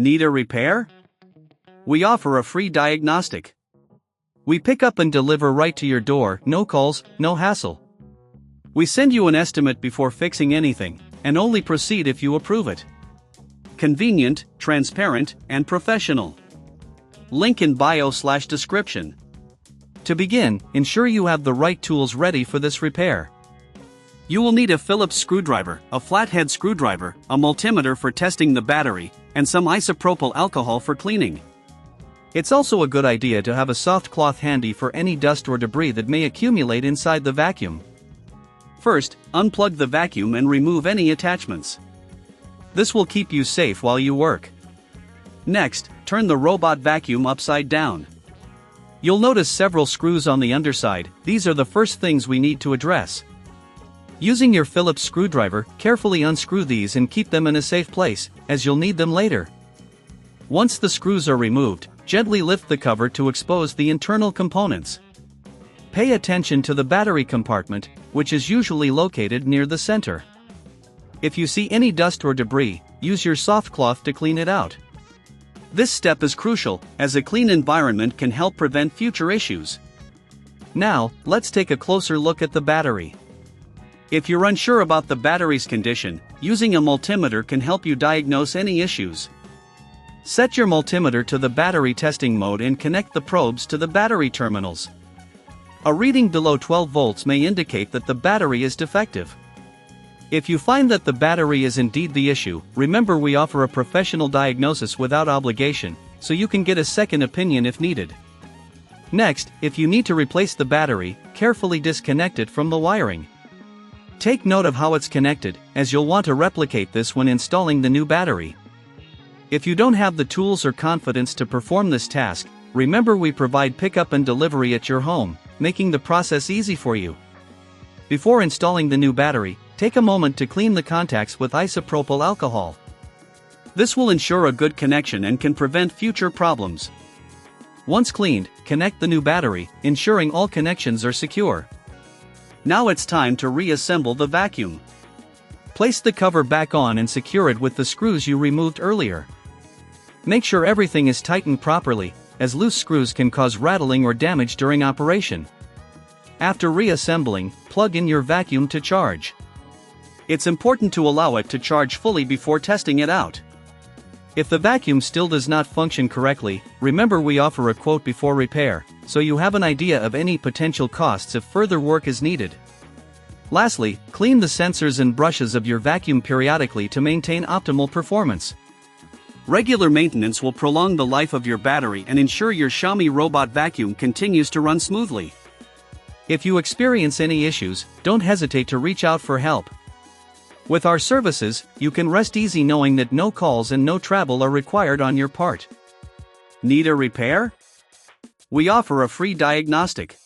Need a repair? We offer a free diagnostic. We pick up and deliver right to your door, no calls, no hassle. We send you an estimate before fixing anything, and only proceed if you approve it. Convenient, transparent, and professional. Link in bio/description. To begin, ensure you have the right tools ready for this repair. You will need a Phillips screwdriver, a flathead screwdriver, a multimeter for testing the battery, and some isopropyl alcohol for cleaning. It's also a good idea to have a soft cloth handy for any dust or debris that may accumulate inside the vacuum. First, unplug the vacuum and remove any attachments. This will keep you safe while you work. Next, turn the robot vacuum upside down. You'll notice several screws on the underside. These are the first things we need to address. Using your Phillips screwdriver, carefully unscrew these and keep them in a safe place, as you'll need them later. Once the screws are removed, gently lift the cover to expose the internal components. Pay attention to the battery compartment, which is usually located near the center. If you see any dust or debris, use your soft cloth to clean it out. This step is crucial, as a clean environment can help prevent future issues. Now, let's take a closer look at the battery. If you're unsure about the battery's condition, using a multimeter can help you diagnose any issues. Set your multimeter to the battery testing mode and connect the probes to the battery terminals. A reading below 12 volts may indicate that the battery is defective. If you find that the battery is indeed the issue, remember we offer a professional diagnosis without obligation, so you can get a second opinion if needed. Next, if you need to replace the battery, carefully disconnect it from the wiring. Take note of how it's connected, as you'll want to replicate this when installing the new battery. If you don't have the tools or confidence to perform this task, remember we provide pickup and delivery at your home, making the process easy for you. Before installing the new battery, take a moment to clean the contacts with isopropyl alcohol. This will ensure a good connection and can prevent future problems. Once cleaned, connect the new battery, ensuring all connections are secure. Now it's time to reassemble the vacuum. Place the cover back on and secure it with the screws you removed earlier. Make sure everything is tightened properly, as loose screws can cause rattling or damage during operation. After reassembling, plug in your vacuum to charge. It's important to allow it to charge fully before testing it out. If the vacuum still does not function correctly, remember we offer a quote before repair, so you have an idea of any potential costs if further work is needed. Lastly, clean the sensors and brushes of your vacuum periodically to maintain optimal performance. Regular maintenance will prolong the life of your battery and ensure your Xiaomi robot vacuum continues to run smoothly. If you experience any issues, don't hesitate to reach out for help. With our services, you can rest easy knowing that no calls and no travel are required on your part. Need a repair? We offer a free diagnostic.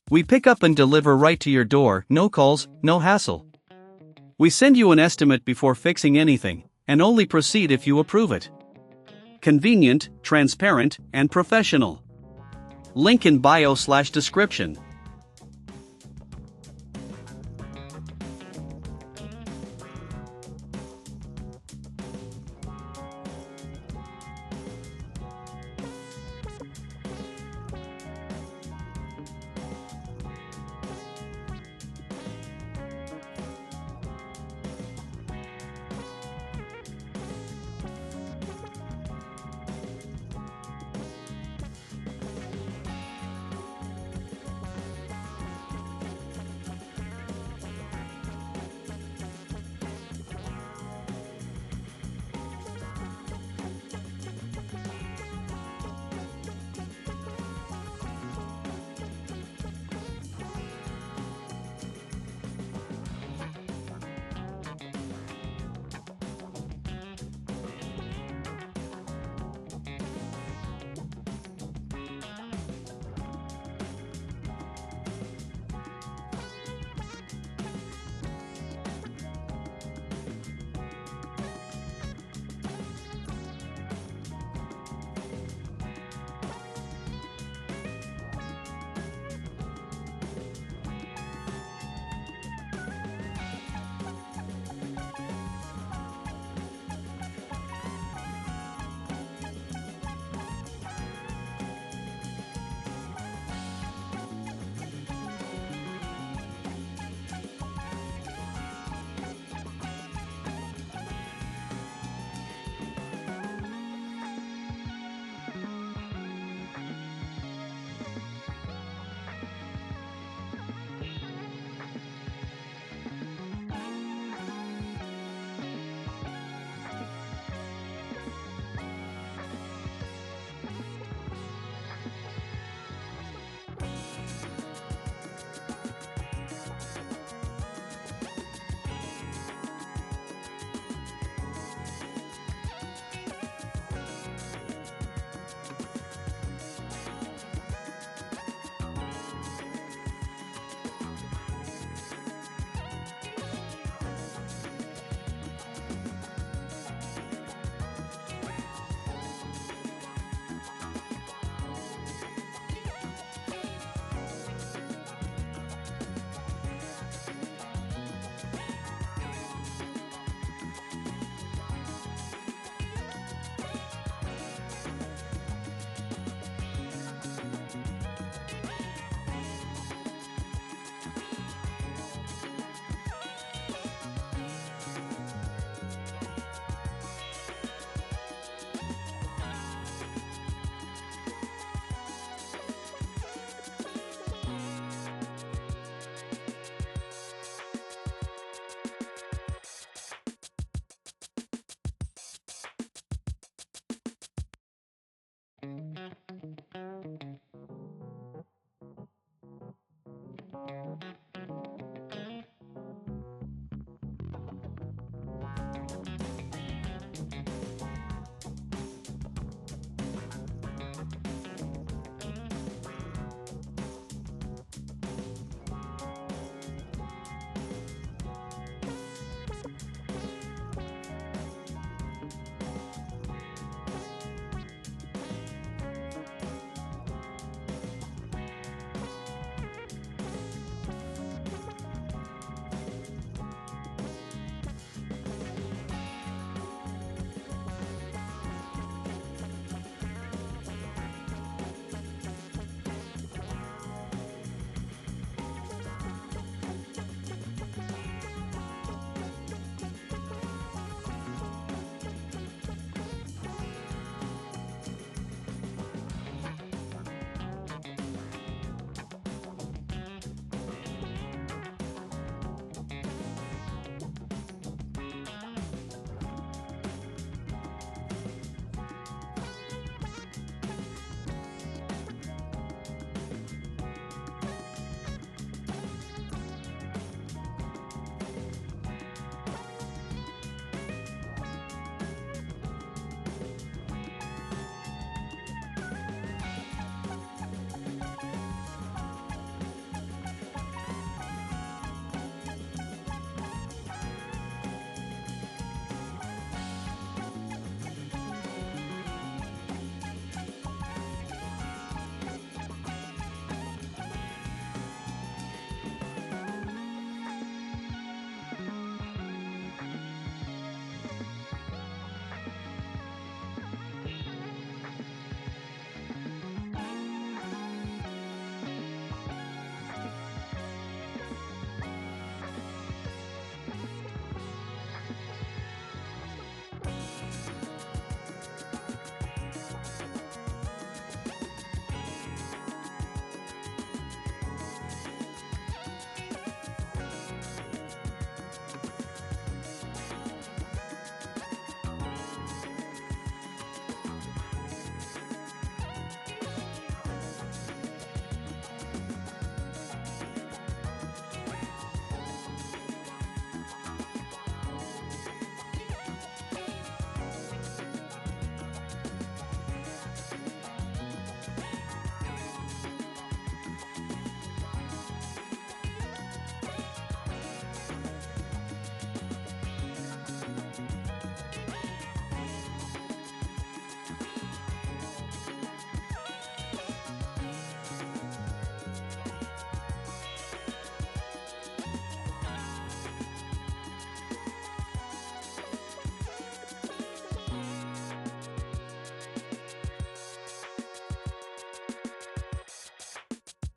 We pick up and deliver right to your door, no calls, no hassle. We send you an estimate before fixing anything, and only proceed if you approve it. Convenient, transparent, and professional. Link in bio/description.